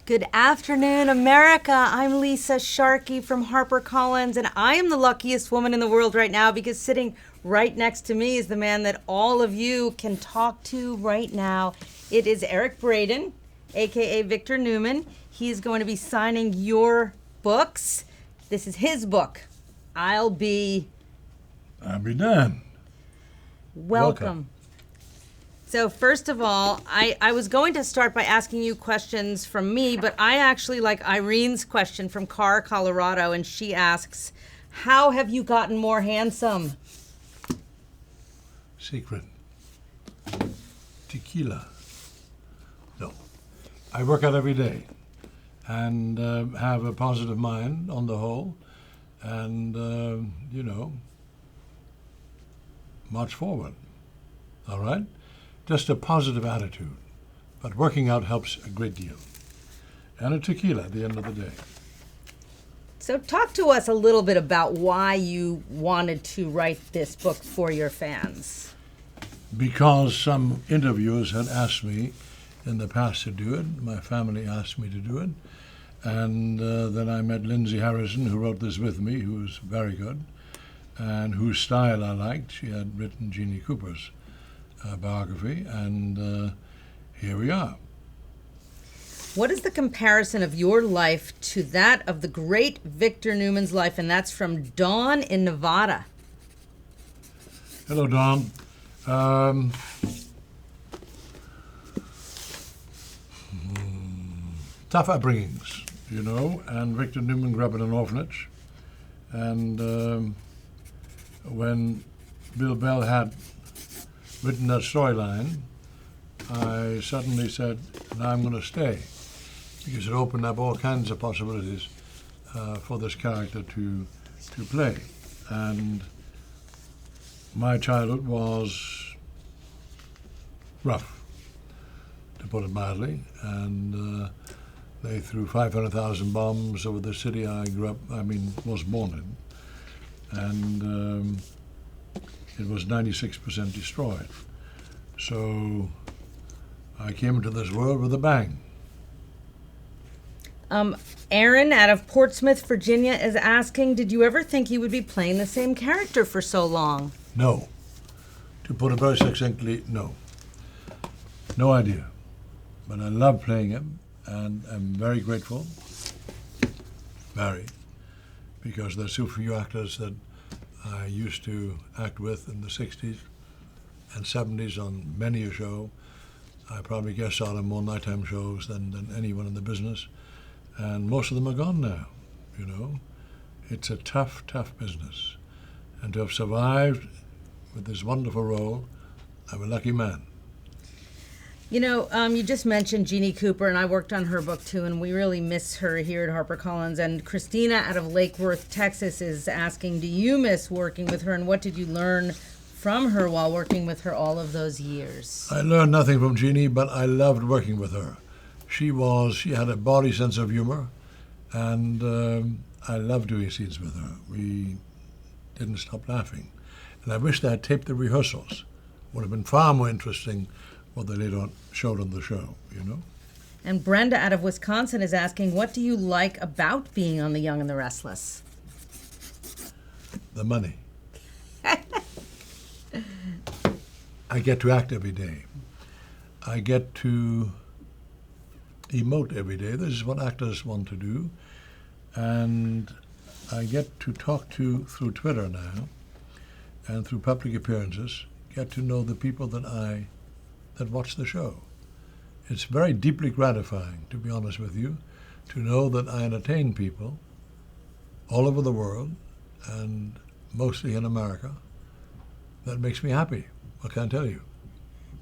Good afternoon, America. I'm Lisa Sharkey from HarperCollins, and I am the luckiest woman in the world right now because sitting right next to me is the man that all of you can talk to right now. It is Eric Braeden, aka Victor Newman. He's going to be signing your books. This is his book. I'll be Dan. Welcome. So first of all, I was going to start by asking you questions from me, but I actually like Irene's question from Carr, Colorado, and she asks, how have you gotten more handsome? Secret. Tequila. No. I work out every day and have a positive mind on the whole and, march forward. All right? Just a positive attitude. But working out helps a great deal. And a tequila at the end of the day. So talk to us a little bit about why you wanted to write this book for your fans. Because some interviewers had asked me in the past to do it. My family asked me to do it. And then I met Lindsay Harrison, who wrote this with me, who was very good, and whose style I liked. She had written Jeannie Cooper's biography, and here we are. What is the comparison of your life to that of the great Victor Newman's life? And that's from Dawn in Nevada. Hello, Dawn. Tough upbringings, and Victor Newman grew up in an orphanage. And when Bill Bell had written that storyline, I suddenly said, now I'm going to stay, because it opened up all kinds of possibilities for this character to play. And my childhood was rough, to put it mildly, and they threw 500,000 bombs over the city was born in, and it was 96% destroyed. So I came into this world with a bang. Aaron out of Portsmouth, Virginia is asking, did you ever think you would be playing the same character for so long? No. To put it very succinctly, no. No idea. But I love playing him, and I'm very grateful. Very. Because there's so few actors that I used to act with in the 60s and 70s on many a show. I probably guest starred on more nighttime shows than anyone in the business. And most of them are gone now, It's a tough, tough business. And to have survived with this wonderful role, I'm a lucky man. You just mentioned Jeannie Cooper, and I worked on her book too, and we really miss her here at HarperCollins. And Christina out of Lake Worth, Texas is asking, do you miss working with her, and what did you learn from her while working with her all of those years? I learned nothing from Jeannie, but I loved working with her. She had a body sense of humor, and I loved doing scenes with her. We didn't stop laughing. And I wish they had taped the rehearsals. Would have been far more interesting what they later on showed on the show, And Brenda out of Wisconsin is asking, what do you like about being on The Young and the Restless? The money. I get to act every day. I get to emote every day. This is what actors want to do. And I get to talk through Twitter now, and through public appearances, get to know the people that watch the show. It's very deeply gratifying, to be honest with you, to know that I entertain people all over the world, and mostly in America. That makes me happy. What can I tell you?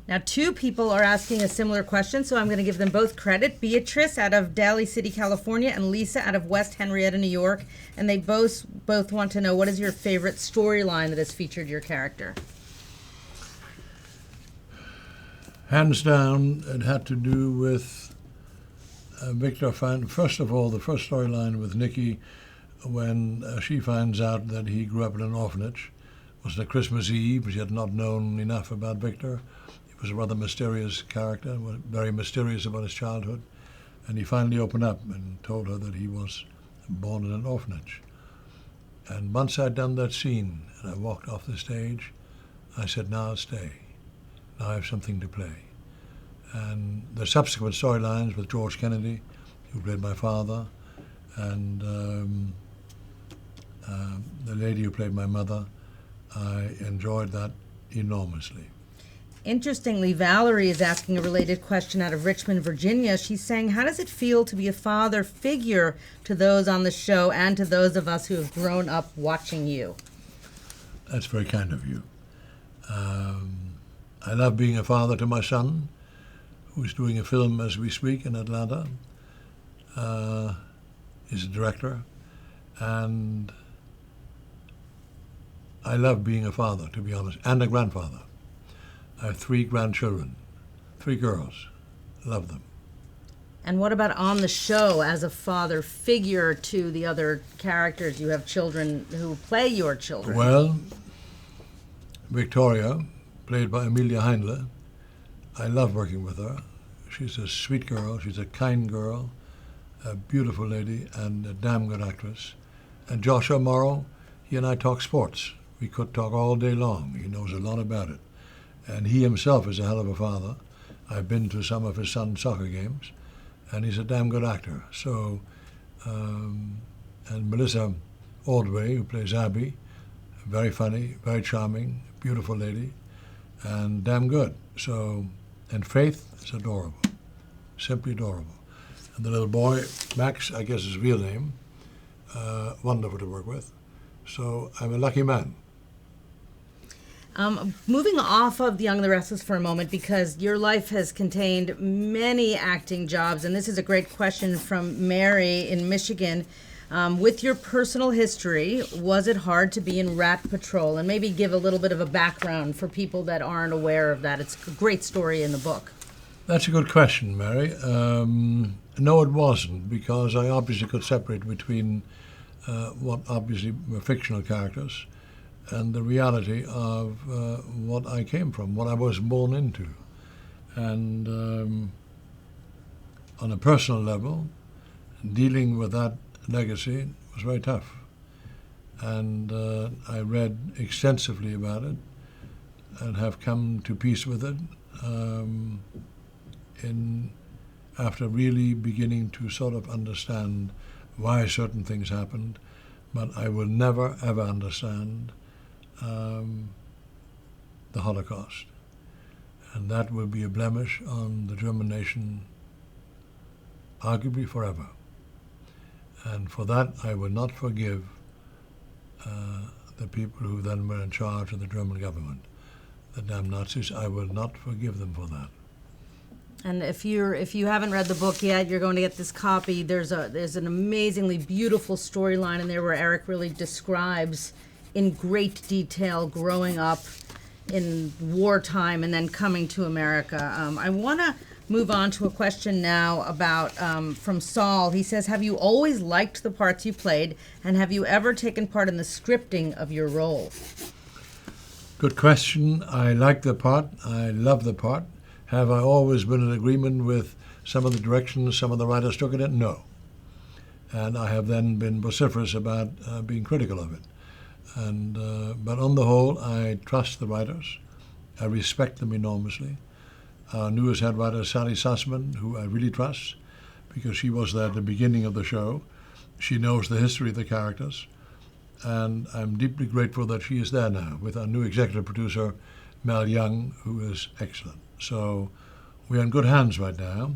Now, two people are asking a similar question, so I'm going to give them both credit. Beatrice out of Daly City, California, and Lisa out of West Henrietta, New York. And they both want to know, what is your favorite storyline that has featured your character? Hands down, it had to do with Victor. First of all, the first storyline with Nikki, when she finds out that he grew up in an orphanage, was on Christmas Eve. She had not known enough about Victor. He was a rather mysterious character, very mysterious about his childhood. And he finally opened up and told her that he was born in an orphanage. And once I'd done that scene and I walked off the stage, I said, now I'll stay. Now I have something to play. And the subsequent storylines with George Kennedy, who played my father, and the lady who played my mother, I enjoyed that enormously. Interestingly, Valerie is asking a related question out of Richmond, Virginia. She's saying, how does it feel to be a father figure to those on the show and to those of us who have grown up watching you? That's very kind of you. I love being a father to my son, who's doing a film as we speak in Atlanta. He's a director. And I love being a father, to be honest, and a grandfather. I have 3 grandchildren, 3 girls. Love them. And what about on the show as a father figure to the other characters? You have children who play your children. Well, Victoria, played by Amelia Heinle, I love working with her. She's a sweet girl, she's a kind girl, a beautiful lady, and a damn good actress. And Joshua Morrow, he and I talk sports. We could talk all day long. He knows a lot about it. And he himself is a hell of a father. I've been to some of his son's soccer games, and he's a damn good actor. So, and Melissa Ordway, who plays Abby, very funny, very charming, beautiful lady, and damn good. So, and Faith is adorable, simply adorable. And the little boy, Max, I guess his real name, wonderful to work with. So I'm a lucky man. Moving off of The Young and the Restless for a moment, because your life has contained many acting jobs, and this is a great question from Mary in Michigan. With your personal history, was it hard to be in Rat Patrol? And maybe give a little bit of a background for people that aren't aware of that. It's a great story in the book. That's a good question, Mary. No, it wasn't, because I obviously could separate between what obviously were fictional characters and the reality of what I came from, what I was born into. And on a personal level, dealing with that legacy was very tough. And I read extensively about it and have come to peace with it after really beginning to sort of understand why certain things happened. But I will never, ever understand the Holocaust. And that will be a blemish on the German nation, arguably forever. And for that, I will not forgive the people who then were in charge of the German government, the damn Nazis. I will not forgive them for that. And if you haven't read the book yet, you're going to get this copy. There's an amazingly beautiful storyline in there where Eric really describes in great detail growing up in wartime and then coming to America. I want to move on to a question now about from Saul. He says, have you always liked the parts you played, and have you ever taken part in the scripting of your role? Good question. I like the part. I love the part. Have I always been in agreement with some of the directions some of the writers took in it? No. And I have then been vociferous about being critical of it. And but on the whole, I trust the writers. I respect them enormously. Our newest head writer, Sally Sussman, who I really trust, because she was there at the beginning of the show. She knows the history of the characters. And I'm deeply grateful that she is there now with our new executive producer, Mel Young, who is excellent. So we're in good hands right now.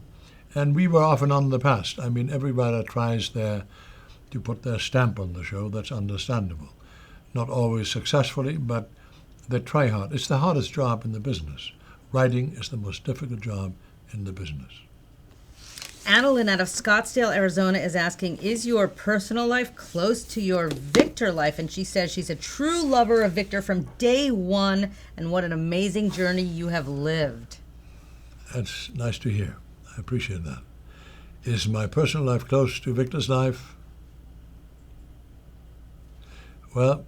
And we were off and on in the past. I mean, every writer tries to put their stamp on the show. That's understandable. Not always successfully, but they try hard. It's the hardest job in the business. Writing is the most difficult job in the business. Annalyn out of Scottsdale, Arizona is asking, is your personal life close to your Victor life? And she says she's a true lover of Victor from day one, and what an amazing journey you have lived. That's nice to hear. I appreciate that. Is my personal life close to Victor's life? Well,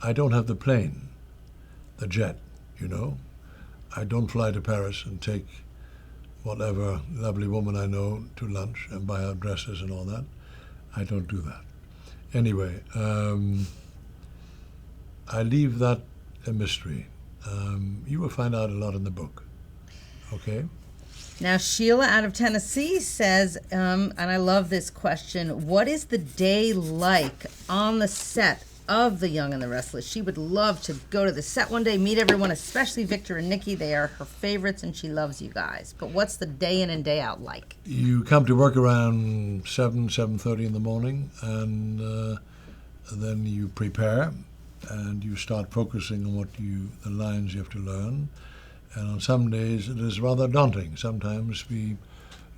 I don't have the plane, the jet, you know. I don't fly to Paris and take whatever lovely woman I know to lunch and buy her dresses and all that. I don't do that. Anyway, I leave that a mystery. You will find out a lot in the book. Okay? Now, Sheila out of Tennessee says, and I love this question, what is the day like on the set of The Young and the Restless? She would love to go to the set one day, meet everyone, especially Victor and Nikki. They are her favorites, and she loves you guys. But what's the day in and day out like? You come to work around 7:30 in the morning, and then you prepare, and you start focusing on the lines you have to learn. And on some days it is rather daunting. Sometimes we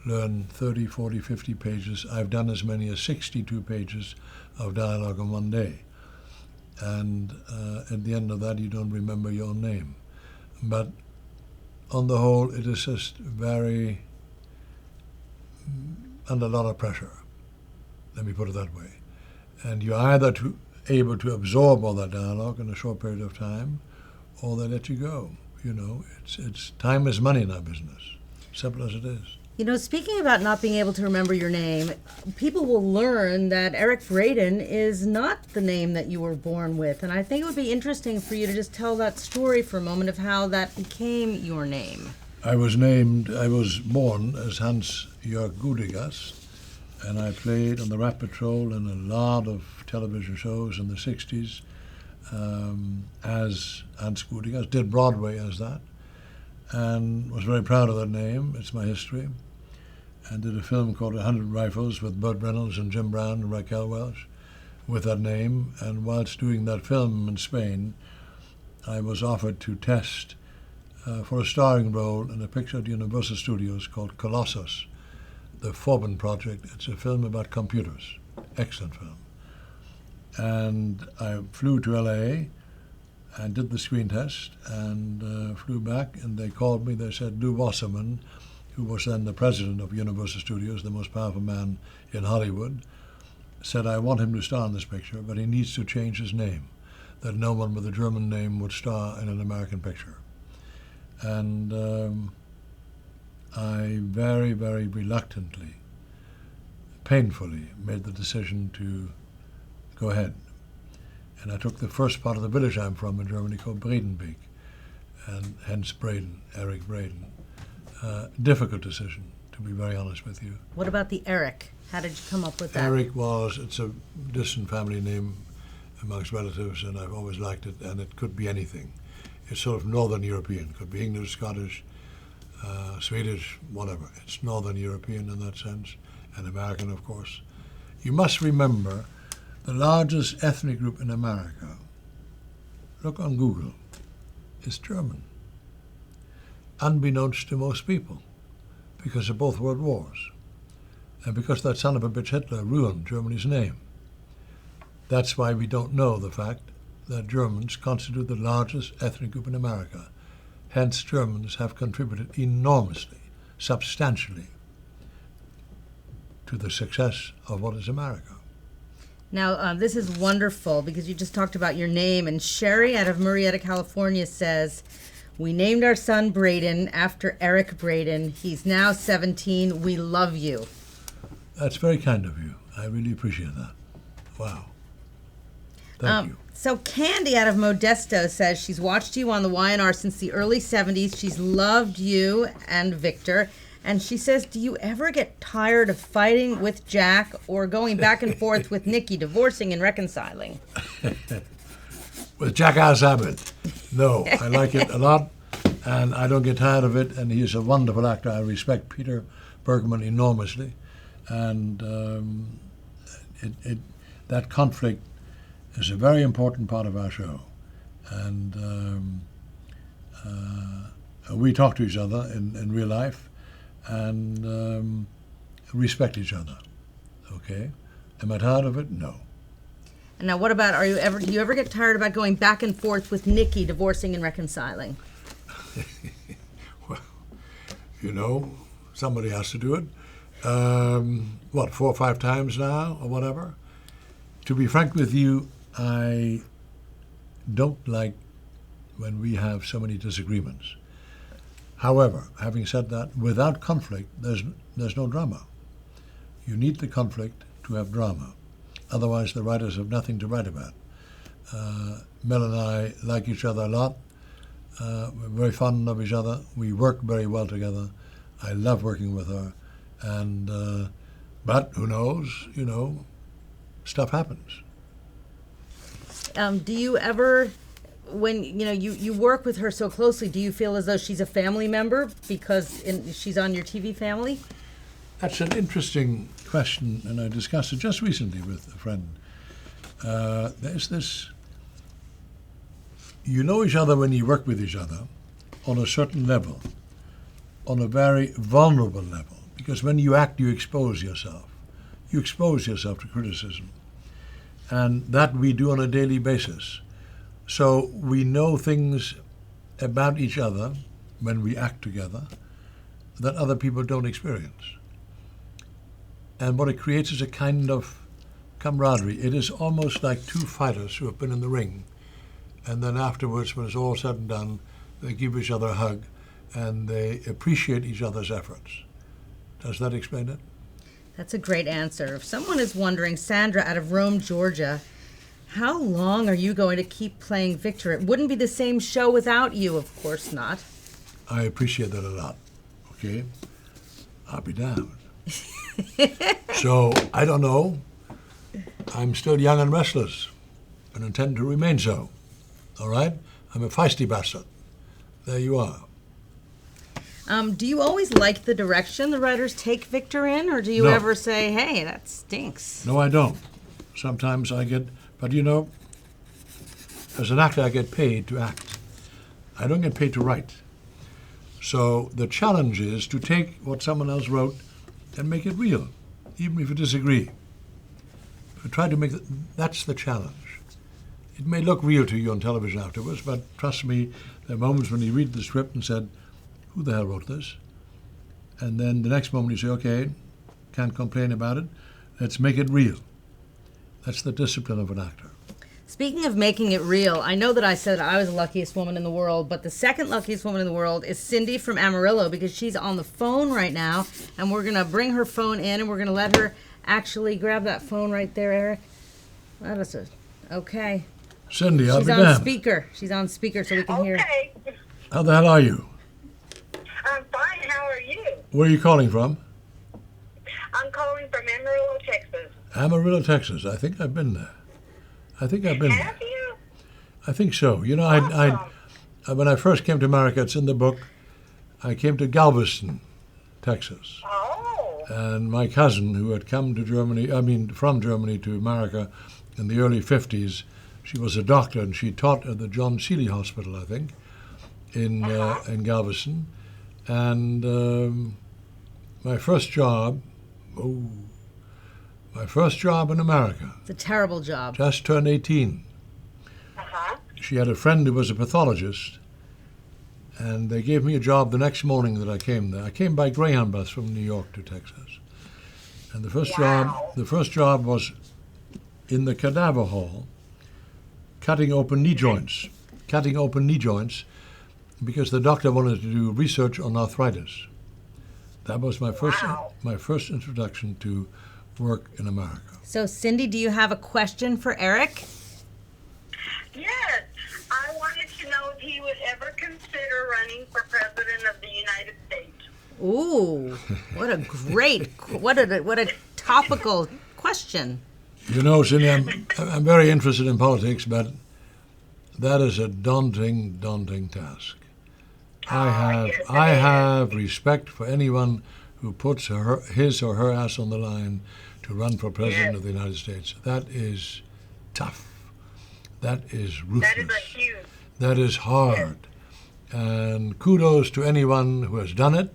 learn 30, 40, 50 pages. I've done as many as 62 pages of dialogue in one day. And at the end of that, you don't remember your own name. But on the whole, it is just very under a lot of pressure. Let me put it that way. And you're either able to absorb all that dialogue in a short period of time, or they let you go. You know, it's time is money in our business. Simple as it is. You know, speaking about not being able to remember your name, people will learn that Eric Braeden is not the name that you were born with. And I think it would be interesting for you to just tell that story for a moment of how that became your name. I was born as Hans-Jörg Gudigas, and I played on the Rat Patrol in a lot of television shows in the 60s. As Hans Gudigas, did Broadway as that, and was very proud of that name. It's my history. And did a film called 100 Rifles with Burt Reynolds and Jim Brown and Raquel Welch with that name. And whilst doing that film in Spain, I was offered to test for a starring role in a picture at Universal Studios called Colossus, the Forbin Project. It's a film about computers. Excellent film. And I flew to LA and did the screen test and flew back, and they called me. They said, Lou Wasserman, who was then the president of Universal Studios, the most powerful man in Hollywood, said, I want him to star in this picture, but he needs to change his name, that no one with a German name would star in an American picture. And I very, very reluctantly, painfully, made the decision to go ahead. And I took the first part of the village I'm from in Germany called Braeden, and hence Braeden, Eric Braeden. Difficult decision, to be very honest with you. What about the Eric? How did you come up with that? Eric it's a distant family name amongst relatives, and I've always liked it, and it could be anything. It's sort of Northern European. It could be English, Scottish, Swedish, whatever. It's Northern European in that sense, and American, of course. You must remember the largest ethnic group in America, look on Google, is German. Unbeknownst to most people, because of both world wars. And because that son of a bitch Hitler ruined Germany's name. That's why we don't know the fact that Germans constitute the largest ethnic group in America. Hence, Germans have contributed enormously, substantially, to the success of what is America. Now, this is wonderful because you just talked about your name, and Sherry out of Murrieta, California says, we named our son Braeden after Eric Braeden. He's now 17. We love you. That's very kind of you. I really appreciate that. Wow. Thank you. So Candy out of Modesto says she's watched you on the YNR since the early 70s. She's loved you and Victor. And she says, do you ever get tired of fighting with Jack or going back and forth with Nikki, divorcing and reconciling? With Jack Abbott. No, I like it a lot, and I don't get tired of it, and he is a wonderful actor. I respect Peter Bergman enormously, and that conflict is a very important part of our show. And we talk to each other in real life, and respect each other. Okay? Am I tired of it? No. And now what about, do you ever get tired about going back and forth with Nikki, divorcing and reconciling? Well, you know, somebody has to do it. 4 or 5 times now, or whatever? To be frank with you, I don't like when we have so many disagreements. However, having said that, without conflict, there's no drama. You need the conflict to have drama. Otherwise, the writers have nothing to write about. Mel and I like each other a lot. We're very fond of each other. We work very well together. I love working with her. And but who knows? You know, stuff happens. Do you ever, when you work with her so closely, do you feel as though she's a family member because she's on your TV family? That's an interesting question, and I discussed it just recently with a friend. There's this, you know each other when you work with each other on a certain level, on a very vulnerable level, because when you act, you expose yourself. You expose yourself to criticism, and that we do on a daily basis. So we know things about each other when we act together that other people don't experience. And what it creates is a kind of camaraderie. It is almost like two fighters who have been in the ring, and then afterwards, when it's all said and done, they give each other a hug and they appreciate each other's efforts. Does that explain it? That's a great answer. If someone is wondering, Sandra out of Rome, Georgia, how long are you going to keep playing Victor? It wouldn't be the same show without you, of course not. I appreciate that a lot, okay? I'll be damned. So, I don't know. I'm still young and restless and intend to remain so, all right? I'm a feisty bastard. There you are. Do you always like the direction the writers take Victor in, or do you No. ever say, hey, that stinks? No, I don't. Sometimes I get, but you know, as an actor, I get paid to act. I don't get paid to write. So the challenge is to take what someone else wrote and make it real, even if you disagree. But try to make it, that's the challenge. It may look real to you on television afterwards, but trust me, there are moments when you read the script and said, who the hell wrote this? And then the next moment you say, okay, can't complain about it, let's make it real. That's the discipline of an actor. Speaking of making it real, I know that I said I was the luckiest woman in the world, but the second luckiest woman in the world is Cindy from Amarillo, because she's on the phone right now, and we're going to bring her phone in, and we're going to let her actually grab that phone right there, Eric. That is it. Okay. Cindy, I'll She's be on damned. speaker. She's on speaker so we can hear. Okay. How the hell are you? I'm fine. How are you? Where are you calling from? I'm calling from Amarillo, Texas. Amarillo, Texas. I think I've been there. I think I've been there. Have you? I think so. You know, when I first came to America, it's in the book, I came to Galveston, Texas. Oh. And my cousin, who had come to Germany, from Germany to America in the early 50s, she was a doctor and she taught at the John Seeley Hospital, I think, in Galveston. And my first job in America, It's a terrible job. just turned 18. Uh-huh. She had a friend who was a pathologist, and they gave me a job the next morning that I came there. I came by Greyhound bus from New York to Texas. And the first job was in the cadaver hall, cutting open knee joints, because the doctor wanted to do research on arthritis. That was my first introduction to work in America. So, Cindy, do you have a question for Eric? Yes. I wanted to know if he would ever consider running for president of the United States. Ooh, what a great, what a topical question. You know, Cindy, I'm very interested in politics, but that is a daunting task. I have respect for anyone who puts his or her ass on the line to run for president of the United States. That is tough. That is ruthless. That is a huge. That is hard. And kudos to anyone who has done it,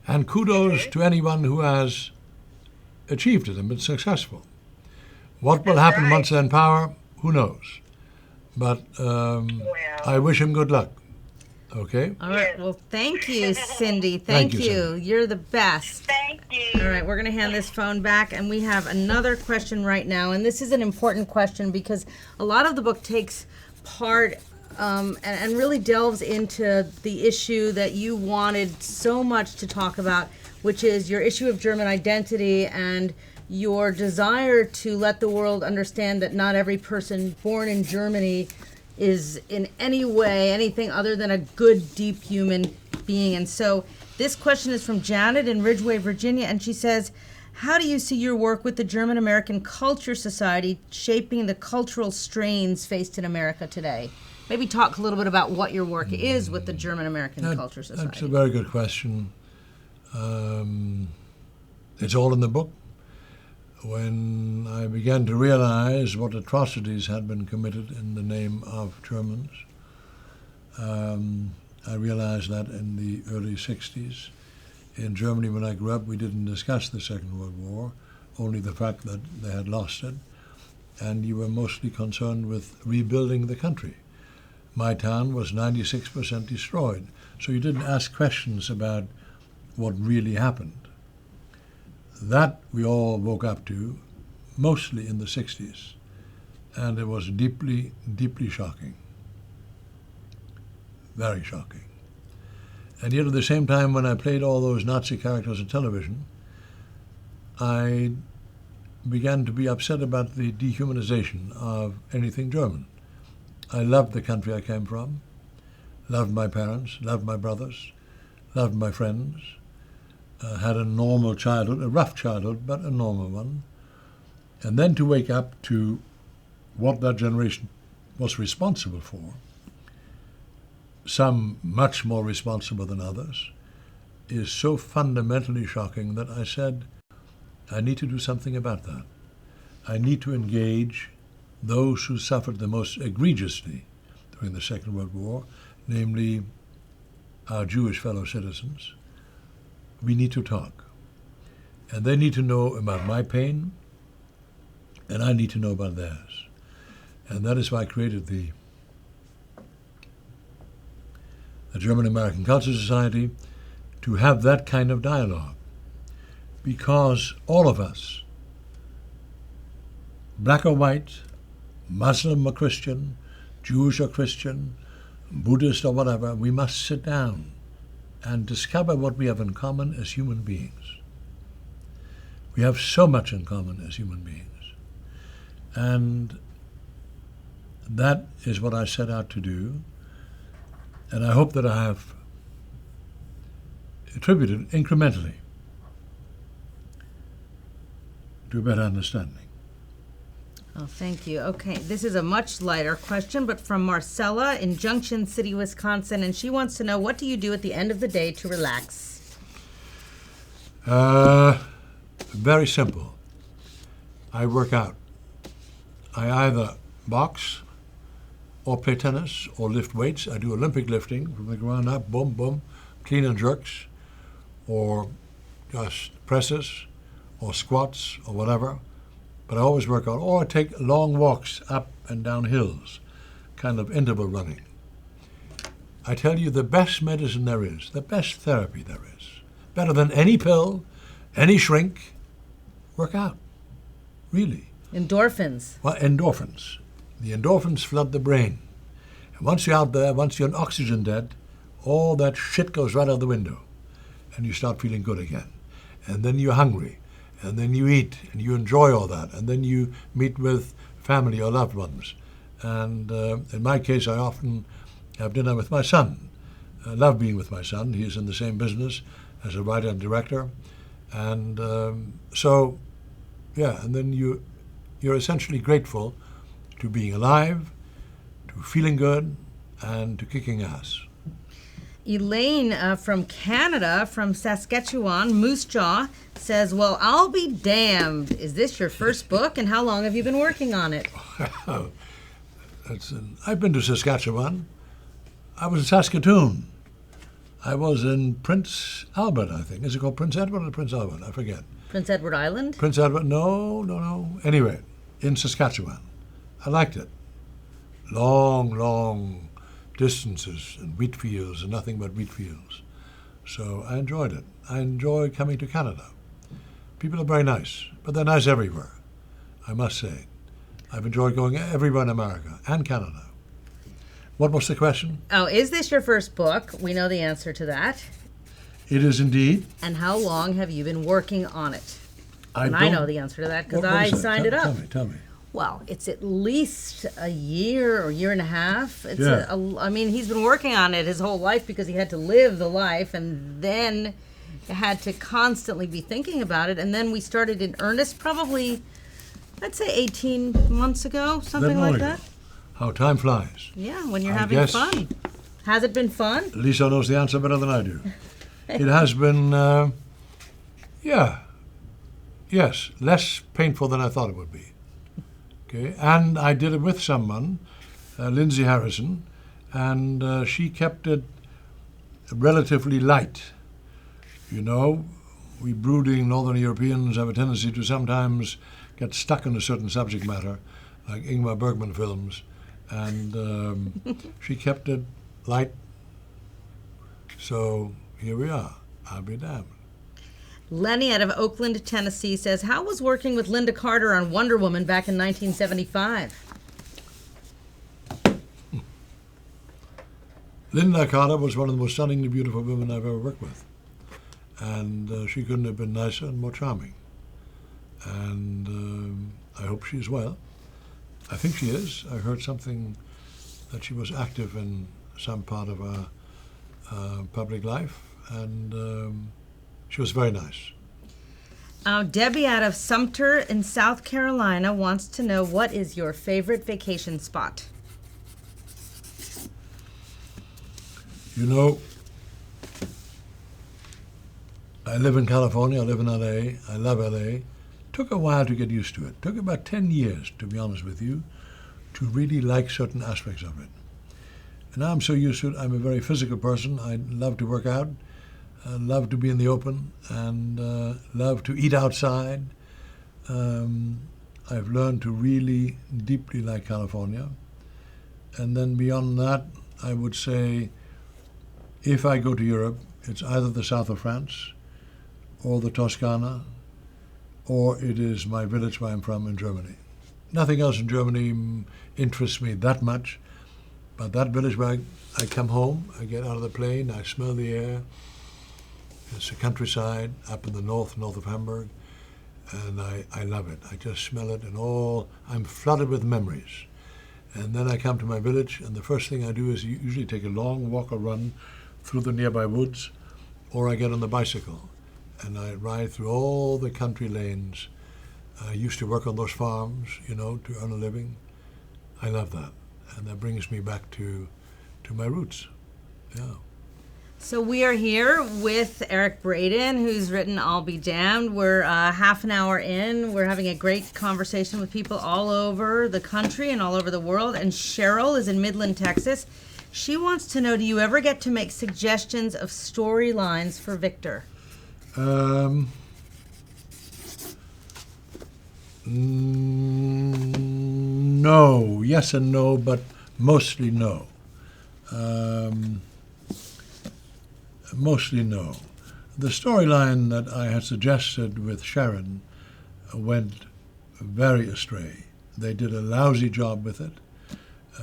and kudos to anyone who has achieved it and been successful. What will happen once they're in power, who knows? But I wish him good luck. Okay? All right, well, thank you, Cindy. Thank you, you. Cindy. You're the best. Thank you. All right, we're going to hand this phone back, and we have another question right now. And this is an important question because a lot of the book takes part and really delves into the issue that you wanted so much to talk about, which is your issue of German identity and your desire to let the world understand that not every person born in Germany is in any way anything other than a good, deep human being. And so this question is from Janet in Ridgeway, Virginia, and she says, how do you see your work with the German American Culture Society shaping the cultural strains faced in America today? Maybe talk a little bit about what your work is with the German American Culture Society. That's a very good question. It's all in the book. When I began to realize what atrocities had been committed in the name of Germans, I realized that in the early 60s. In Germany, when I grew up, we didn't discuss the Second World War, only the fact that they had lost it, and you were mostly concerned with rebuilding the country. My town was 96% destroyed, so you didn't ask questions about what really happened. That we all woke up to, mostly in the 60s, and it was deeply, deeply shocking. Very shocking. And yet at the same time, when I played all those Nazi characters on television, I began to be upset about the dehumanization of anything German. I loved the country I came from, loved my parents, loved my brothers, loved my friends, had a normal childhood, a rough childhood, but a normal one. And then to wake up to what that generation was responsible for, some much more responsible than others, is so fundamentally shocking that I said, I need to do something about that. I need to engage those who suffered the most egregiously during the Second World War, namely our Jewish fellow citizens. We need to talk. And they need to know about my pain, and I need to know about theirs. And that is why I created the German American Culture Society, to have that kind of dialogue. Because all of us, black or white, Muslim or Christian, Jewish or Christian, Buddhist or whatever, we must sit down and discover what we have in common as human beings. We have so much in common as human beings. And that is what I set out to do. And I hope that I have attributed incrementally to a better understanding. Oh, thank you. Okay, this is a much lighter question, but from Marcella in Junction City, Wisconsin, and she wants to know, what do you do at the end of the day to relax? Very simple. I work out. I either box or play tennis or lift weights. I do Olympic lifting from the ground up, boom, boom, clean and jerks, or just presses or squats or whatever. But I always work out, or I take long walks up and down hills, kind of interval running. I tell you, the best medicine there is, the best therapy there is, better than any pill, any shrink, work out, really. Endorphins. Well, endorphins. The endorphins flood the brain. And once you're out there, once you're an oxygen debt, all that shit goes right out the window. And you start feeling good again. And then you're hungry. And then you eat, and you enjoy all that. And then you meet with family or loved ones. And in my case, I often have dinner with my son. I love being with my son. He's in the same business as a writer and director. And so, yeah, and then you're essentially grateful to being alive, to feeling good, and to kicking ass. Elaine from Canada, from Saskatchewan, Moose Jaw, says, well, I'll be damned. Is this your first book, and how long have you been working on it? I've been to Saskatchewan. I was in Saskatoon. I was in Prince Albert, I think. Is it called Prince Edward or Prince Albert? I forget. Prince Edward Island? Prince Edward, no. Anyway, in Saskatchewan. I liked it. Long distances and wheat fields and nothing but wheat fields. So I enjoyed it. I enjoy coming to Canada. People are very nice, but they're nice everywhere, I must say. I've enjoyed going everywhere in America and Canada. What was the question? Oh, is this your first book? We know the answer to that. It is indeed. And how long have you been working on it? I don't- know the answer to that because what I is that? signed it up. Tell me. Well, it's at least a year or year and a half. It's Yeah. I mean, he's been working on it his whole life because he had to live the life and then had to constantly be thinking about it. And then we started in earnest probably, I'd say 18 months ago, something Long like ago. that. How time flies. Yeah, when you're I having guess- fun. Has it been fun? Lisa knows the answer better than I do. It has been, yes, less painful than I thought it would be. Okay, and I did it with someone, Lindsay Harrison, and she kept it relatively light. You know, we brooding Northern Europeans have a tendency to sometimes get stuck in a certain subject matter, like Ingmar Bergman films, and she kept it light. So here we are. I'll be damned. Lenny out of Oakland, Tennessee says, how was working with Linda Carter on Wonder Woman back in 1975? Linda Carter was one of the most stunningly beautiful women I've ever worked with. And she couldn't have been nicer and more charming. And I hope she's well. I think she is. I heard something that she was active in some part of her public life. And she was very nice. Debbie out of Sumter in South Carolina wants to know, what is your favorite vacation spot? You know, I live in California, I live in LA, I love LA. Took a while to get used to it. Took about 10 years, to be honest with you, to really like certain aspects of it. And now I'm so used to it. I'm a very physical person. I love to work out, I love to be in the open, and love to eat outside. I've learned to really deeply like California. And then beyond that, I would say, if I go to Europe, it's either the south of France or the Toscana, or it is my village where I'm from in Germany. Nothing else in Germany interests me that much, but that village where I come home, I get out of the plane, I smell the air. It's the countryside up in the north of Hamburg, and I love it. I just smell it, and I'm flooded with memories. And then I come to my village, and the first thing I do is usually take a long walk or run through the nearby woods, or I get on the bicycle, and I ride through all the country lanes. I used to work on those farms, to earn a living. I love that, and that brings me back to my roots. Yeah. So we are here with Eric Braeden, who's written I'll Be Damned. We're half an hour in. We're having a great conversation with people all over the country and all over the world. And Cheryl is in Midland, Texas. She wants to know, do you ever get to make suggestions of storylines for Victor? No. Yes and no, but mostly no. Mostly no. The storyline that I had suggested with Sharon went very astray. They did a lousy job with it.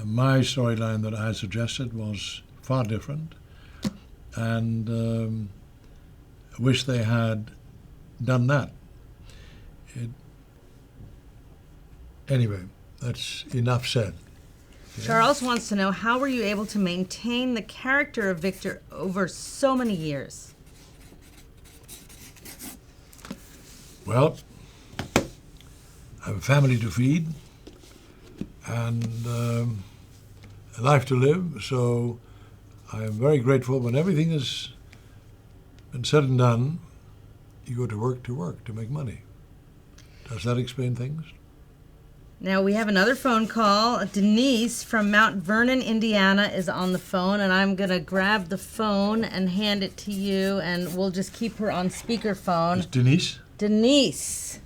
My storyline that I had suggested was far different, and I wish they had done that. Anyway, that's enough said. Charles wants to know, how were you able to maintain the character of Victor over so many years? Well, I have a family to feed and a life to live, so I am very grateful. When everything has been said and done, you go to work to make money. Does that explain things? Now we have another phone call. Denise from Mount Vernon, Indiana is on the phone, and I'm going to grab the phone and hand it to you, and we'll just keep her on speakerphone. It's Denise? Denise.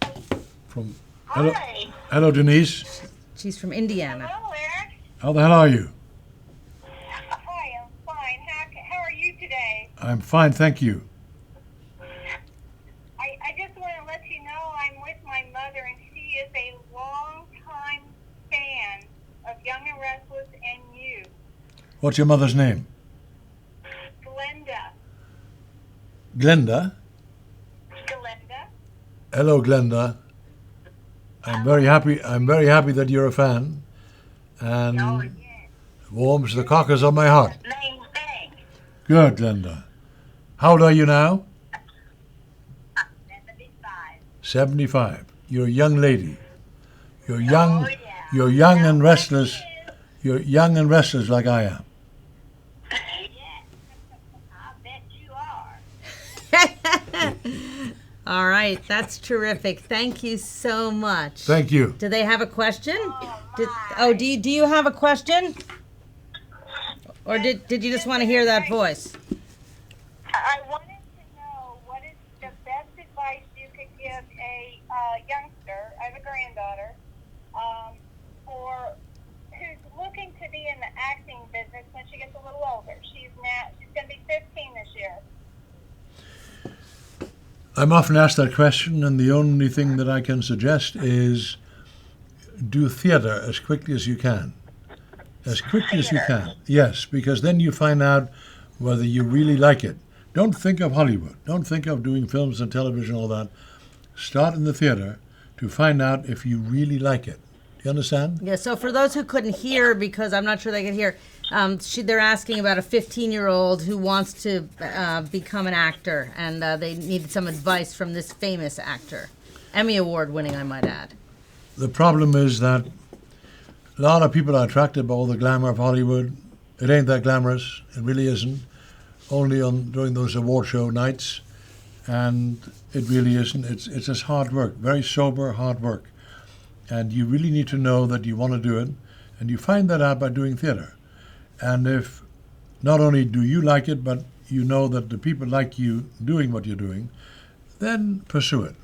From Hi. Hello, Denise. She's from Indiana. Hello, Eric. How the hell are you? Hi, I'm fine. How are you today? I'm fine, thank you. I just want to let you know I'm with my mother, and she is a long-time fan of Young and Restless and you. What's your mother's name? Glenda. Glenda? Glenda. Hello, Glenda. I'm very happy that you're a fan, and Oh, yeah. warms the cockles of my heart. Main thing. Good, Glenda. How old are you now? 75. 75. You're a young lady. You're young. Oh, yeah. You're young and Sounds restless. like you. You're young and restless like I am. Yes. I bet you are. All right, that's terrific. Thank you so much. Thank you. Do they have a question? Oh, Do you have a question? Or did you just want to hear that voice? I wanted to know what is the best advice you could give a youngster. I have a granddaughter, for who's looking to be in the acting business when she gets a little older. She's going to be 15 this year. I'm often asked that question, and the only thing that I can suggest is do theater as quickly as you can. As quickly as you can. Yes, because then you find out whether you really like it. Don't think of Hollywood. Don't think of doing films and television, all that. Start in the theater to find out if you really like it. Do you understand? Yeah, so for those who couldn't hear, because I'm not sure they could hear, they're asking about a 15-year-old who wants to become an actor, and they needed some advice from this famous actor. Emmy Award winning, I might add. The problem is that a lot of people are attracted by all the glamour of Hollywood. It ain't that glamorous. It really isn't. Only during those award show nights. And it really isn't. It's just hard work, very sober, hard work. And you really need to know that you want to do it. And you find that out by doing theater. And if not only do you like it, but you know that the people like you doing what you're doing, then pursue it.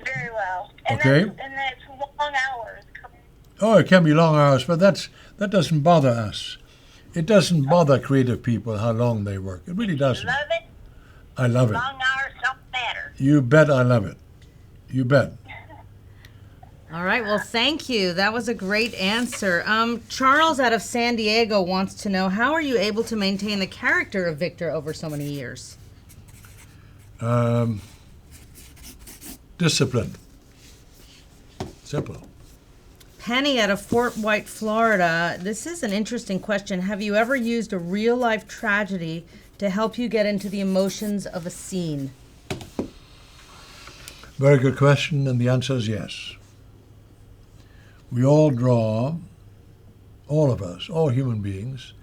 Very well. And Okay. that's long hours. Oh, it can be long hours, but that doesn't bother us. It doesn't bother creative people how long they work. It really doesn't. Love it. I love it. Long hours don't matter. You bet I love it. You bet. All right, well, thank you. That was a great answer. Charles out of San Diego wants to know, how are you able to maintain the character of Victor over so many years? Discipline. Simple. Penny out of Fort White, Florida. This is an interesting question. Have you ever used a real-life tragedy to help you get into the emotions of a scene? Very good question, and the answer is yes. We all draw, all of us, all human beings,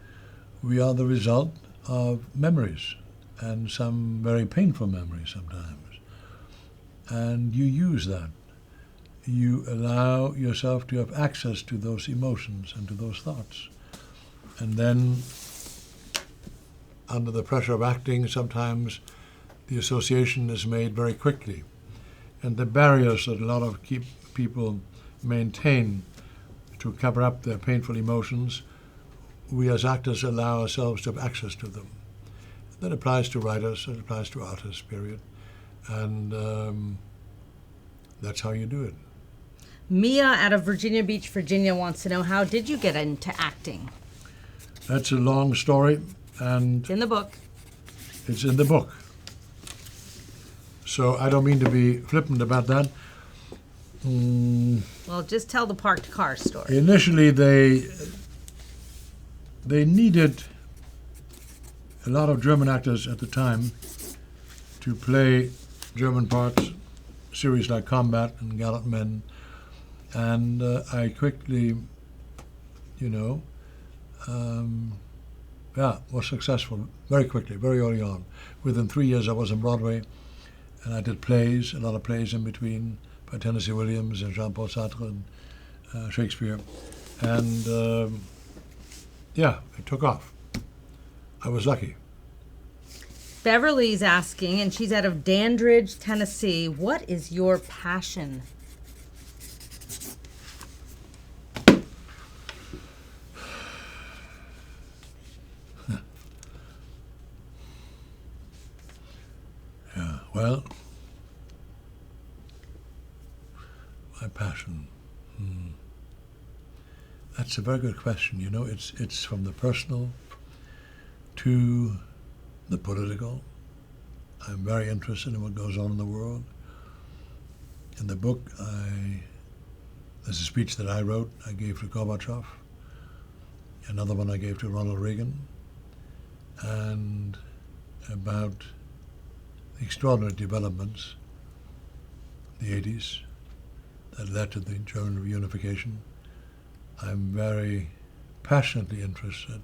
we are the result of memories, and some very painful memories sometimes. And you use that. You allow yourself to have access to those emotions and to those thoughts. And then, under the pressure of acting, sometimes the association is made very quickly. And the barriers that a lot of people maintain to cover up their painful emotions, we as actors allow ourselves to have access to them. That applies to writers, it applies to artists, period. And that's how you do it. Mia out of Virginia Beach, Virginia wants to know, how did you get into acting? That's a long story, and It's in the book. it's in the book. So I don't mean to be flippant about that. Well, just tell the parked car story. Initially, they needed a lot of German actors at the time to play German parts, series like Combat and Gallant Men, and I quickly, was successful very quickly, very early on. Within 3 years, I was on Broadway, and I did plays, a lot of plays in between, by Tennessee Williams and Jean-Paul Sartre and Shakespeare. And it took off. I was lucky. Beverly's asking, and she's out of Dandridge, Tennessee, what is your passion? Well, my passion. That's a very good question. You know, it's from the personal to the political. I'm very interested in what goes on in the world. In the book, there's a speech that I wrote, I gave to Gorbachev, another one I gave to Ronald Reagan, and about the extraordinary developments in the 80s that led to the German reunification. I'm very passionately interested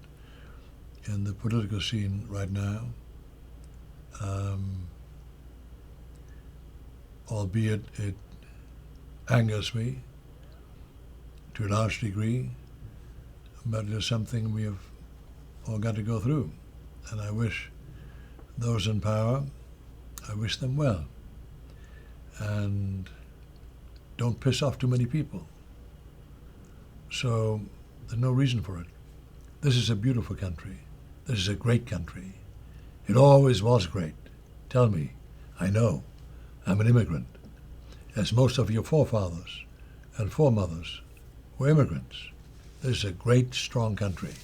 in the political scene right now, albeit it angers me to a large degree, but it is something we have all got to go through. And I wish those in power, I wish them well. And don't piss off too many people. So there's no reason for it. This is a beautiful country. This is a great country. It always was great. Tell me. I know. I'm an immigrant, as most of your forefathers and foremothers were immigrants. This is a great, strong country.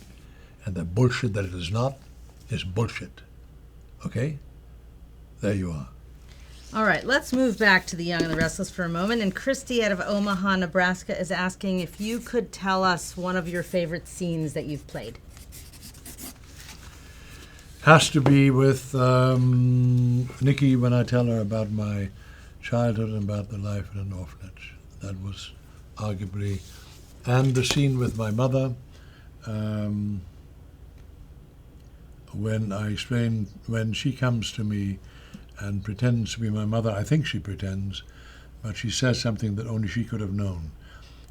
And the bullshit that it is not is bullshit. Okay? There you are. All right, let's move back to The Young and the Restless for a moment. And Christy out of Omaha, Nebraska is asking if you could tell us one of your favorite scenes that you've played. Has to be with Nikki when I tell her about my childhood and about the life in an orphanage. That was arguably, and the scene with my mother, when I explained, when she comes to me and pretends to be my mother. I think she pretends, but she says something that only she could have known.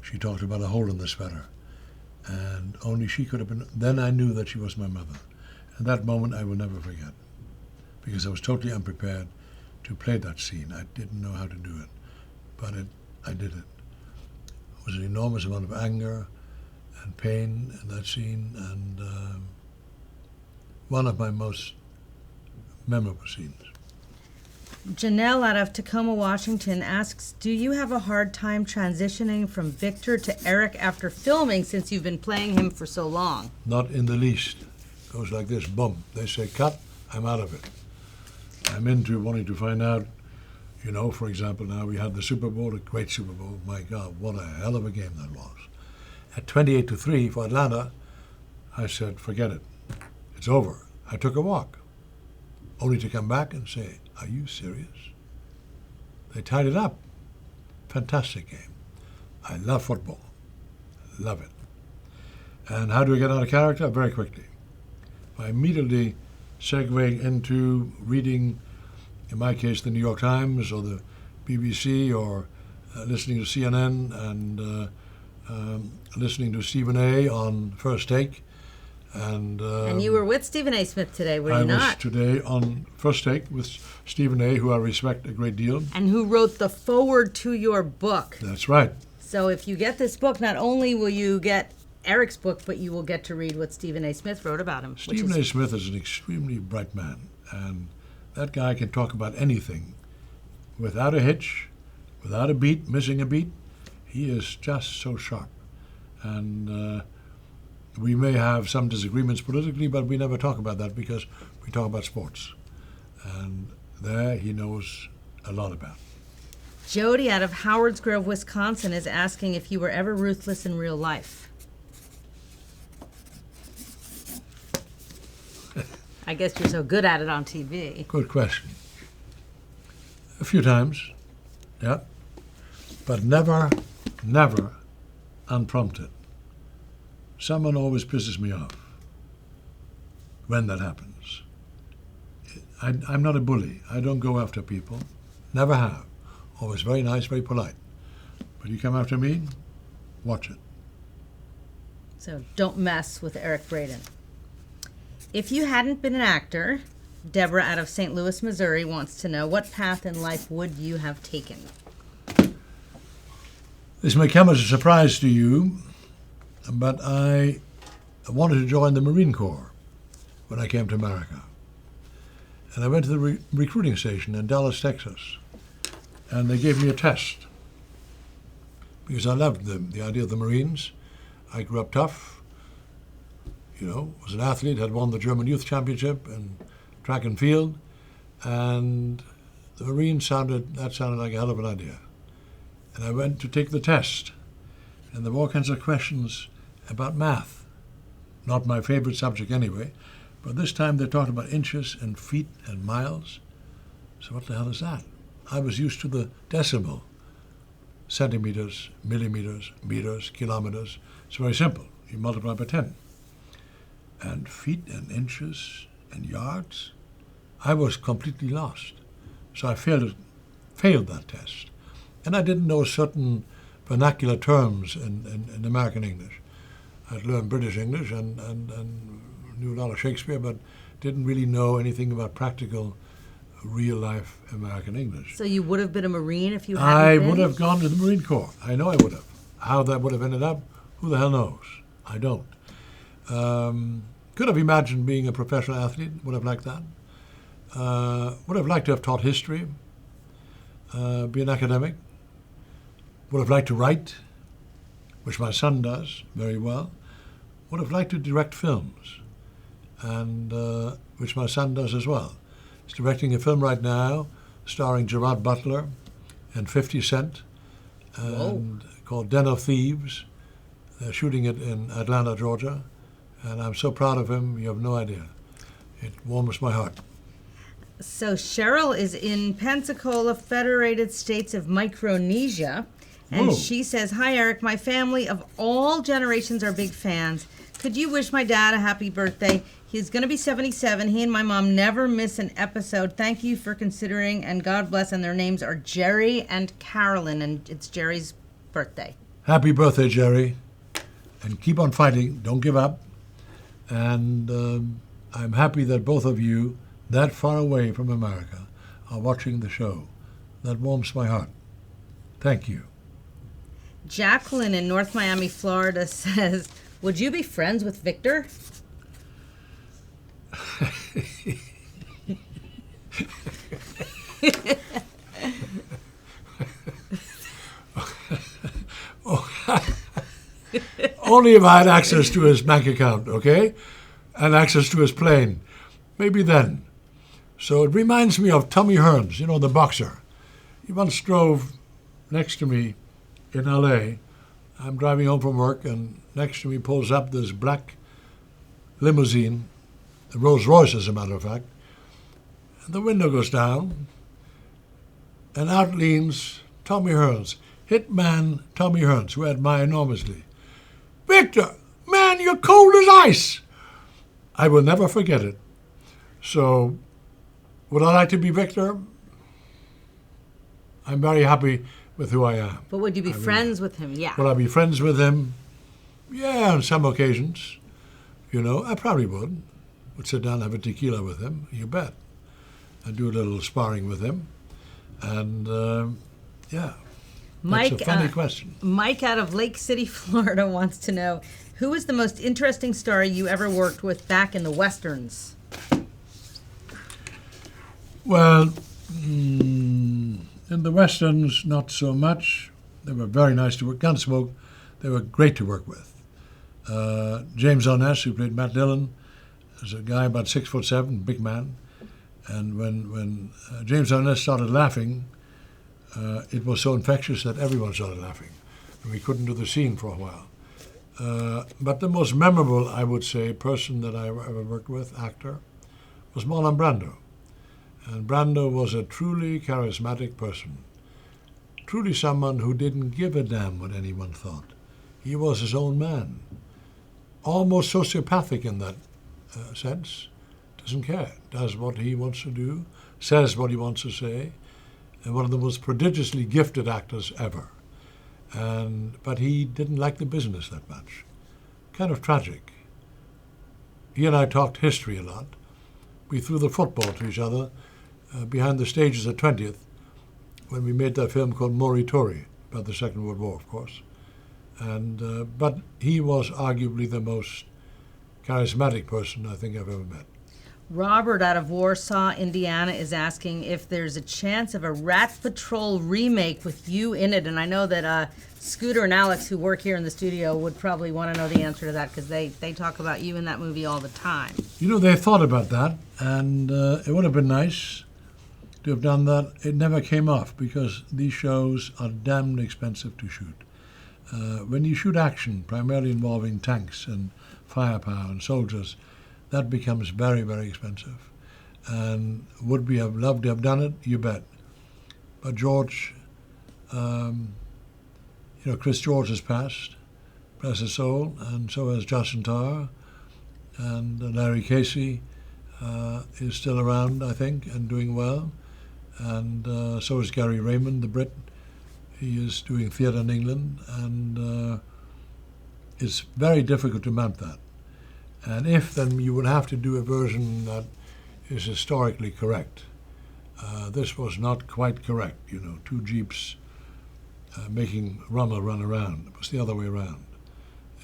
She talked about a hole in the sweater, and only she could have been. Then I knew that she was my mother. And that moment I will never forget, because I was totally unprepared to play that scene. I didn't know how to do it, but I did it. It was an enormous amount of anger and pain in that scene, and one of my most memorable scenes. Janelle out of Tacoma, Washington asks, do you have a hard time transitioning from Victor to Eric after filming, since you've been playing him for so long? Not in the least. It goes like this, boom. They say cut, I'm out of it. I'm into wanting to find out, you know, for example, now we had the Super Bowl, a great Super Bowl. My God, what a hell of a game that was. At 28-3 for Atlanta, I said, forget it. It's over. I took a walk, only to come back and say, are you serious? They tied it up. Fantastic game. I love football. Love it. And how do I get out of character? Very quickly. By immediately segueing into reading, in my case, the New York Times or the BBC, or listening to CNN and listening to Stephen A. on First Take. And you were with Stephen A. Smith today, were you not? I was today on First Take with Stephen A., who I respect a great deal. And who wrote the foreword to your book. That's right. So if you get this book, not only will you get Eric's book, but you will get to read what Stephen A. Smith wrote about him. Stephen A. Smith is an extremely bright man, and that guy can talk about anything without a hitch, without a beat, missing a beat. He is just so sharp. And we may have some disagreements politically, but we never talk about that because we talk about sports. And there he knows a lot about. Jody out of Howards Grove, Wisconsin is asking if you were ever ruthless in real life. I guess you're so good at it on TV. Good question. A few times, yeah. But never unprompted. Someone always pisses me off when that happens. I'm not a bully. I don't go after people. Never have. Always very nice, very polite. But you come after me, watch it. So don't mess with Eric Braeden. If you hadn't been an actor, Deborah out of St. Louis, Missouri wants to know, what path in life would you have taken? This may come as a surprise to you, but I wanted to join the Marine Corps when I came to America. And I went to the recruiting station in Dallas, Texas, and they gave me a test because I loved the idea of the Marines. I grew up tough, was an athlete, had won the German Youth Championship in track and field, and the Marines sounded like a hell of an idea. And I went to take the test, and there were all kinds of questions about math. Not my favorite subject anyway, but this time they talked about inches and feet and miles. So what the hell is that? I was used to the decimal. Centimeters, millimeters, meters, kilometers. It's very simple. You multiply by 10. And feet and inches and yards, I was completely lost. So I failed that test. And I didn't know certain vernacular terms in American English. I'd learned British English and knew a lot of Shakespeare, but didn't really know anything about practical, real-life American English. So you would have been a Marine if you hadn't I been? would have gone to the Marine Corps. I know I would have. How that would have ended up, who the hell knows? I don't. Could have imagined being a professional athlete. Would have liked that. Would have liked to have taught history. Be an academic. Would have liked to write, which my son does very well. Would have liked to direct films, and which my son does as well. He's directing a film right now starring Gerard Butler and 50 Cent, and called Den of Thieves. They're shooting it in Atlanta, Georgia, and I'm so proud of him, you have no idea. It warms my heart. So Cheryl is in Pensacola, Federated States of Micronesia, and Whoa. she says, "Hi Eric, my family of all generations are big fans. Could you wish my dad a happy birthday? He's going to be 77. He and my mom never miss an episode. Thank you for considering, and God bless." And their names are Jerry and Carolyn, and it's Jerry's birthday. Happy birthday, Jerry. And keep on fighting. Don't give up. And I'm happy that both of you, that far away from America, are watching the show. That warms my heart. Thank you. Jacqueline in North Miami, Florida says, "Would you be friends with Victor?" Only if I had access to his bank account, okay? And access to his plane. Maybe then. So it reminds me of Tommy Hearns, the boxer. He once drove next to me in L.A. I'm driving home from work, and next to me pulls up this black limousine, a Rolls Royce, as a matter of fact. And the window goes down, and out leans Tommy Hearns, hitman Tommy Hearns, who I admire enormously. "Victor, man, you're cold as ice." I will never forget it. So, would I like to be Victor? I'm very happy with who I am. But would you be friends with him? Yeah. Would I be friends with him? Yeah, on some occasions. I probably would. Would sit down and have a tequila with him, you bet. I'd do a little sparring with him. And, yeah. Mike, that's a funny question. Mike out of Lake City, Florida wants to know, who is the most interesting star you ever worked with back in the Westerns? Well, in the Westerns, not so much. They were very nice to work. Gunsmoke, they were great to work with. James O'Ness, who played Matt Dillon, is a guy about 6'7", big man. And when James O'Ness started laughing, it was so infectious that everyone started laughing. And we couldn't do the scene for a while. But the most memorable, I would say, person that I ever worked with, actor, was Marlon Brando. And Brando was a truly charismatic person, truly someone who didn't give a damn what anyone thought. He was his own man, almost sociopathic in that sense. Doesn't care, does what he wants to do, says what he wants to say, and one of the most prodigiously gifted actors ever. But he didn't like the business that much. Kind of tragic. He and I talked history a lot. We threw the football to each other behind the stages at 20th when we made that film called Moritori, about the Second World War, of course. But he was arguably the most charismatic person I think I've ever met. Robert out of Warsaw, Indiana is asking if there's a chance of a Rat Patrol remake with you in it. And I know that Scooter and Alex, who work here in the studio, would probably want to know the answer to that because they talk about you in that movie all the time. You know, they thought about that, and it would have been nice to have done that. It never came off because these shows are damned expensive to shoot. When you shoot action, primarily involving tanks and firepower and soldiers, that becomes very, very expensive. And would we have loved to have done it? You bet. But George, Chris George has passed, bless his soul, and so has Justin Tarr, and Larry Casey is still around, I think, and doing well. And so is Gary Raymond, the Brit. He is doing theatre in England, and it's very difficult to mount that. And if, then you would have to do a version that is historically correct. This was not quite correct, two jeeps making Rommel run around. It was the other way around.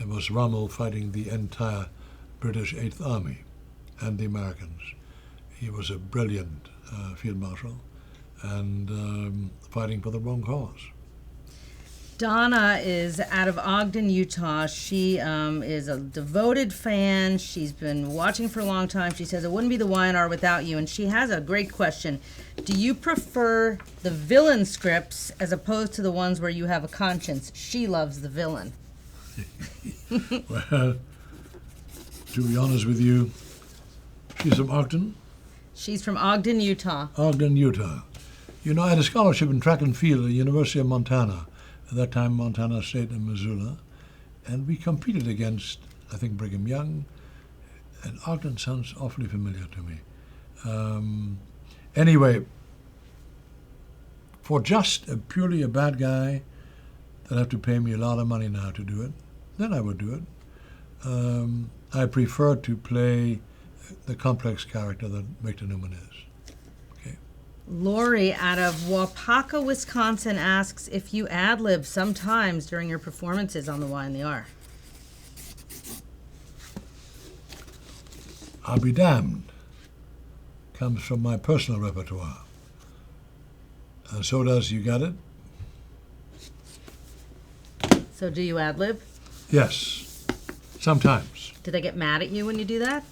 It was Rommel fighting the entire British Eighth Army and the Americans. He was a brilliant field marshal and fighting for the wrong cause. Donna is out of Ogden, Utah. She is a devoted fan. She's been watching for a long time. She says it wouldn't be the Y&R without you. And she has a great question. Do you prefer the villain scripts as opposed to the ones where you have a conscience? She loves the villain. Well, to be honest with you, she's from Ogden? She's from Ogden, Utah. Ogden, Utah. I had a scholarship in track and field at the University of Montana. At that time, Montana State and Missoula. And we competed against, I think, Brigham Young. And Ogden sounds awfully familiar to me. Anyway, for just purely a bad guy that have to pay me a lot of money now to do it, then I would do it. I prefer to play the complex character that Victor Newman is. Lori out of Wapaka, Wisconsin asks if you ad-lib sometimes during your performances on the Y and the R. I'll be damned. Comes from my personal repertoire. And so does You Got It? So do you ad-lib? Yes, sometimes. Do they get mad at you when you do that?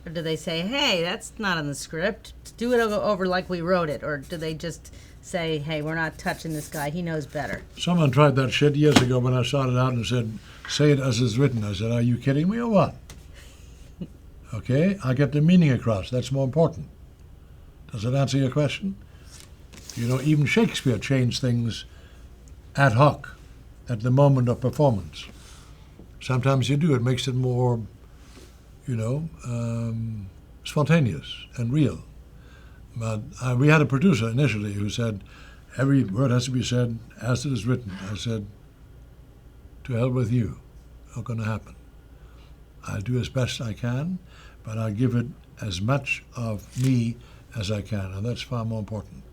Or do they say, hey, that's not in the script, do it over like we wrote it? Or do they just say, hey, we're not touching this guy, he knows better? Someone tried that shit years ago when I started out and said, say it as it's written. I said, are you kidding me or what? Okay, I get the meaning across. That's more important. Does that answer your question? Even Shakespeare changed things ad hoc at the moment of performance. Sometimes you do. It makes it more spontaneous and real. But we had a producer initially who said, every word has to be said as it is written. I said, to hell with you. Not going to happen. I'll do as best I can, but I'll give it as much of me as I can, and that's far more important.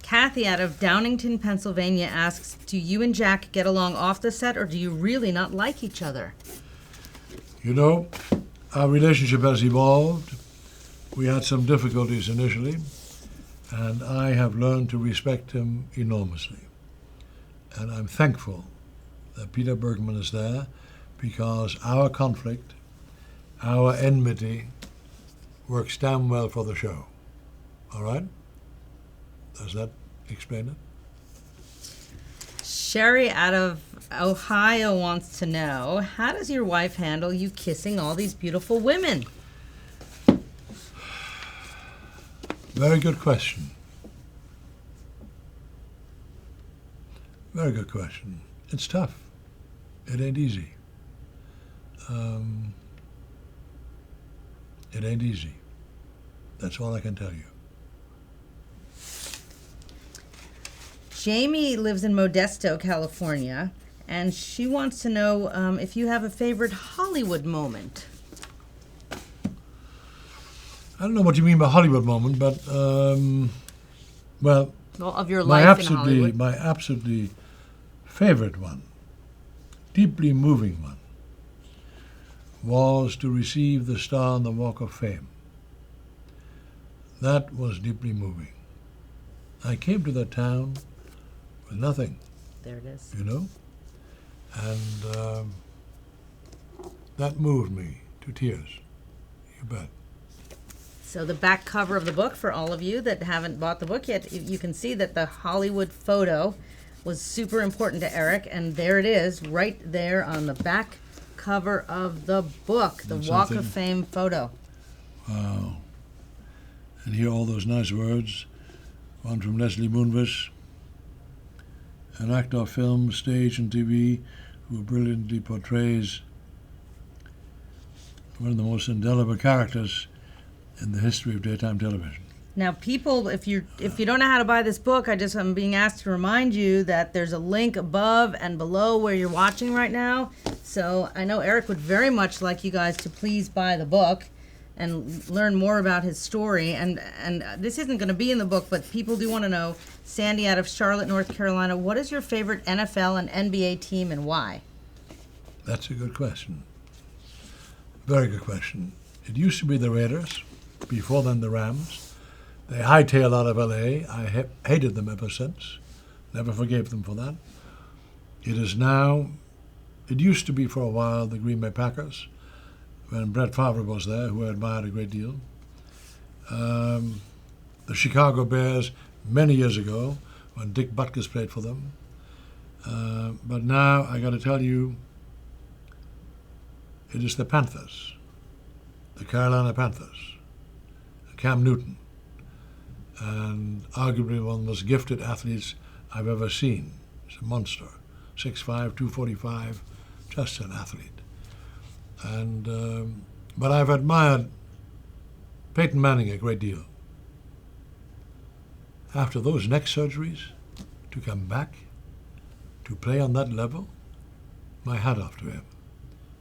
Kathy out of Downington, Pennsylvania asks, do you and Jack get along off the set, or do you really not like each other? Our relationship has evolved. We had some difficulties initially, and I have learned to respect him enormously. And I'm thankful that Peter Bergman is there, because our conflict, our enmity, works damn well for the show. All right? Does that explain it? Sherry out of Ohio wants to know, how does your wife handle you kissing all these beautiful women? Very good question. Very good question. It's tough. It ain't easy. It ain't easy. That's all I can tell you. Jamie lives in Modesto, California, and she wants to know if you have a favorite Hollywood moment. I don't know what you mean by Hollywood moment, but, well, of your life in Hollywood. My absolutely favorite one, deeply moving one, was to receive the star on the Walk of Fame. That was deeply moving. I came to that town with nothing, There it is. you know, and that moved me to tears. You bet. So the back cover of the book, for all of you that haven't bought the book yet, you can see that the Hollywood photo was super important to Eric, and there it is, right there on the back cover of the book, the That's Walk something. of Fame photo. Wow. And hear all those nice words. One from Leslie Moonves, an actor of film, stage, and TV who brilliantly portrays one of the most indelible characters in the history of daytime television. Now, people, if you don't know how to buy this book, I'm being asked to remind you that there's a link above and below where you're watching right now. So I know Eric would very much like you guys to please buy the book and learn more about his story. And this isn't going to be in the book, but people do want to know, Sandy out of Charlotte, North Carolina, what is your favorite NFL and NBA team and why? That's a good question. Very good question. It used to be the Raiders, before then the Rams. They hightailed out of L.A. I hated them ever since. Never forgave them for that. It used to be for a while the Green Bay Packers, when Brett Favre was there, who I admired a great deal. The Chicago Bears, many years ago, when Dick Butkus played for them. But now, I got to tell you, it is the Panthers, the Carolina Panthers, Cam Newton, and arguably one of the most gifted athletes I've ever seen. He's a monster, 6'5", 245, just an athlete. And but I've admired Peyton Manning a great deal. After those neck surgeries, to come back, to play on that level, my hat off to him.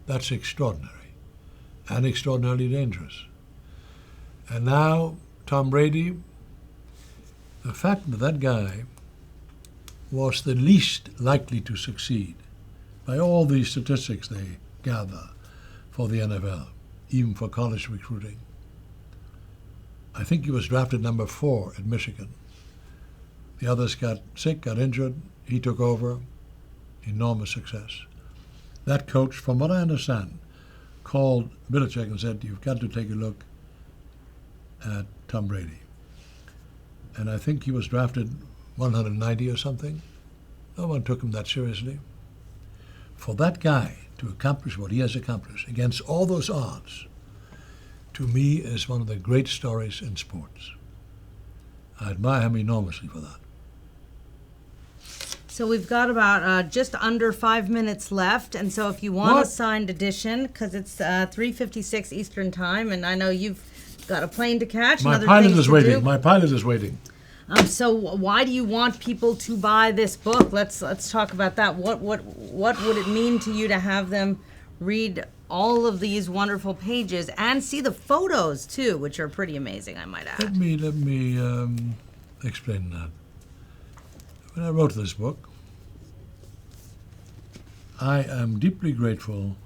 That's extraordinary, and extraordinarily dangerous. And now, Tom Brady, the fact that that guy was the least likely to succeed by all these statistics they gather for the NFL, even for college recruiting. I think he was drafted number 4 at Michigan. The others got sick, got injured. He took over. Enormous success. That coach, from what I understand, called Belichick and said, "You've got to take a look at Tom Brady." And I think he was drafted 190 or something. No one took him that seriously. For that guy to accomplish what he has accomplished against all those odds, to me, is one of the great stories in sports. I admire him enormously for that. So we've got about just under 5 minutes left, and so if you want What? a signed edition, because it's 3:56 Eastern Time, and I know you've got a plane to catch. My and other pilot things is to waiting. do. My pilot is waiting. So why do you want people to buy this book? Let's talk about that. What would it mean to you to have them read all of these wonderful pages and see the photos too, which are pretty amazing, I might Let add. me explain that. When I wrote this book, I am deeply grateful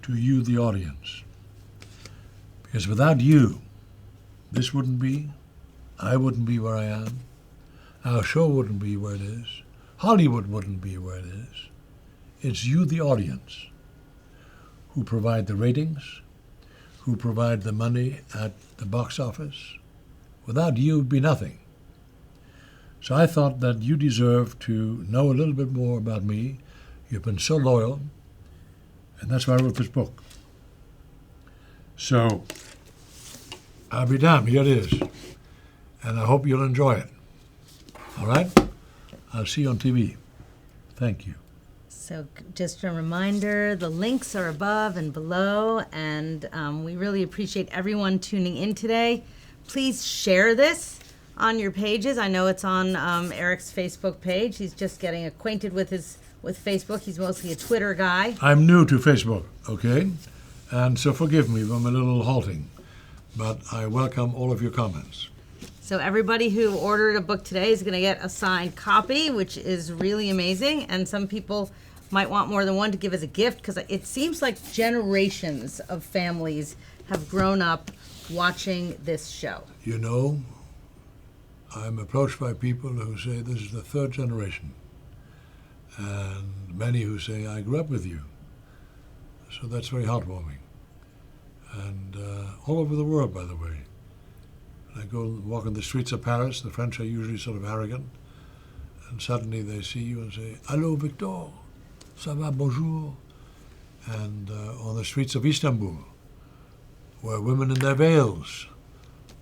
to you, the audience, because without you, this wouldn't be, I wouldn't be where I am, our show wouldn't be where it is, Hollywood wouldn't be where it is. It's you, the audience, who provide the ratings, who provide the money at the box office. Without you, it'd be nothing. So I thought that you deserve to know a little bit more about me. You've been so loyal, and that's why I wrote this book. So, I'll be damned, here it is. And I hope you'll enjoy it. All right? I'll see you on TV. Thank you. So just a reminder, the links are above and below, and we really appreciate everyone tuning in today. Please share this on your pages. I know it's on Eric's Facebook page. He's just getting acquainted with Facebook. He's mostly a Twitter guy. I'm new to Facebook, okay? And so forgive me if I'm a little halting, but I welcome all of your comments. So everybody who ordered a book today is going to get a signed copy, which is really amazing. And some people might want more than one to give as a gift, because it seems like generations of families have grown up watching this show? You know, I'm approached by people who say this is the third generation, and many who say, I grew up with you. So that's very heartwarming. And all over the world, by the way. When I go and walk on the streets of Paris, the French are usually sort of arrogant, and suddenly they see you and say, Allô, Victor, ça va, bonjour. And on the streets of Istanbul, where women in their veils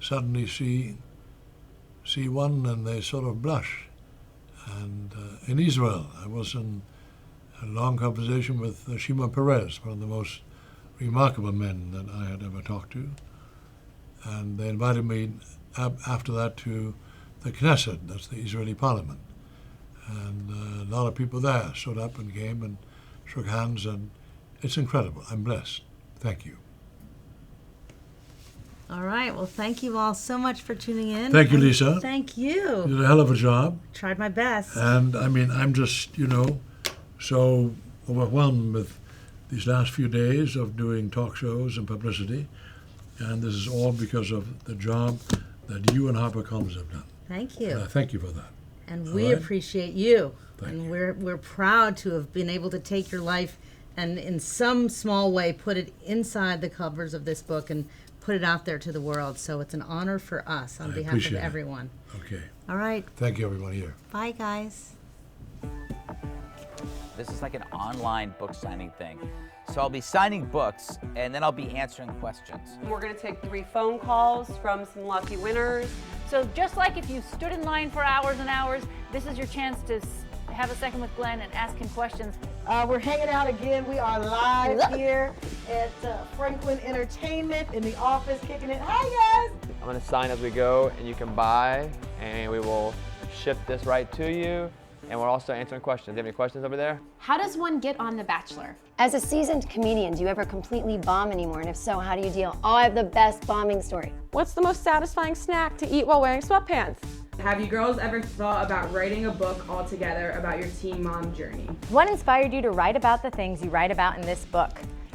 suddenly see one and they sort of blush. And in Israel, I was in a long conversation with Shimon Peres, one of the most remarkable men that I had ever talked to. And they invited me after that to the Knesset, that's the Israeli parliament. And a lot of people there stood up and came and shook hands, and it's incredible. I'm blessed. Thank you. All right. Well, thank you all so much for tuning in. Thank you, Lisa. Thank You you. did a hell of a job. Tried my best. And I mean, I'm just, so overwhelmed with these last few days of doing talk shows and publicity. And this is all because of the job that you and HarperCollins have done. Thank you. And I thank you for that. And All we right. appreciate you. Thank And you. we're proud to have been able to take your life and in some small way put it inside the covers of this book and put it out there to the world. So it's an honor for us on I behalf of appreciate it. everyone. Okay. All right. Thank you, everyone here. Bye, guys. This is like an online book signing thing. So I'll be signing books, and then I'll be answering questions. We're going to take 3 phone calls from some lucky winners. So just like if you stood in line for hours and hours, this is your chance to have a second with Glenn and ask him questions. We're hanging out again. We are live here at Franklin Entertainment in the office, kicking it. Hi, guys. I'm going to sign as we go, and you can buy, and we will ship this right to you. And we're also answering questions. Do you have any questions over there? How does one get on The Bachelor? As a seasoned comedian, do you ever completely bomb anymore? And if so, how do you deal? Oh, I have the best bombing story. What's the most satisfying snack to eat while wearing sweatpants? Have you girls ever thought about writing a book all together about your teen mom journey? What inspired you to write about the things you write about in this book?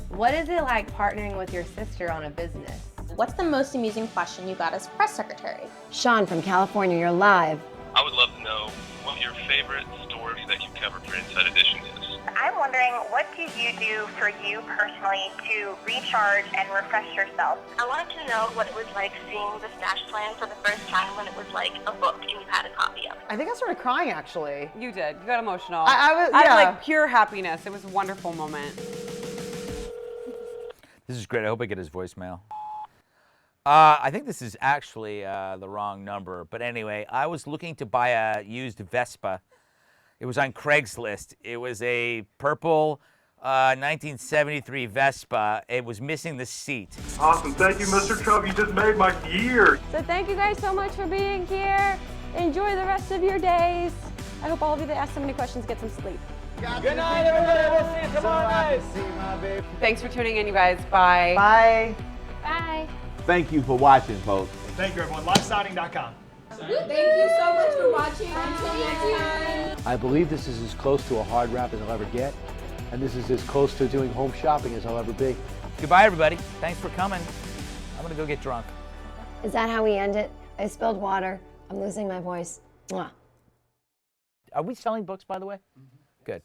What is it like partnering with your sister on a business? What's the most amusing question you got as press secretary? Sean from California, you're live. I would love to know what your favorite story that you covered for Inside Edition is. I'm wondering, what do you do for you personally to recharge and refresh yourself? I wanted to know what it was like seeing the stash plan for the first time when it was like a book and you had a copy of it. I think I started crying, actually. You did. You got emotional. I had like pure happiness. It was a wonderful moment. This is great. I hope I get his voicemail. I think this is actually the wrong number. But anyway, I was looking to buy a used Vespa. It was on Craigslist. It was a purple 1973 Vespa. It was missing the seat. Awesome. Thank you, Mr. Trump. You just made my year. So thank you guys so much for being here. Enjoy the rest of your days. I hope all of you that asked so many questions get some sleep. Good night, everybody. We'll see you tomorrow night. Thanks for tuning in, you guys. Bye. Bye. Bye. Thank you for watching, folks. Thank you, everyone. LiveSigning.com. Thank you so much for watching. Until next time. I believe this is as close to a hard wrap as I'll ever get, and this is as close to doing home shopping as I'll ever be. Goodbye, everybody. Thanks for coming. I'm going to go get drunk. Is that how we end it? I spilled water. I'm losing my voice. Mwah. Are we selling books, by the way? Good.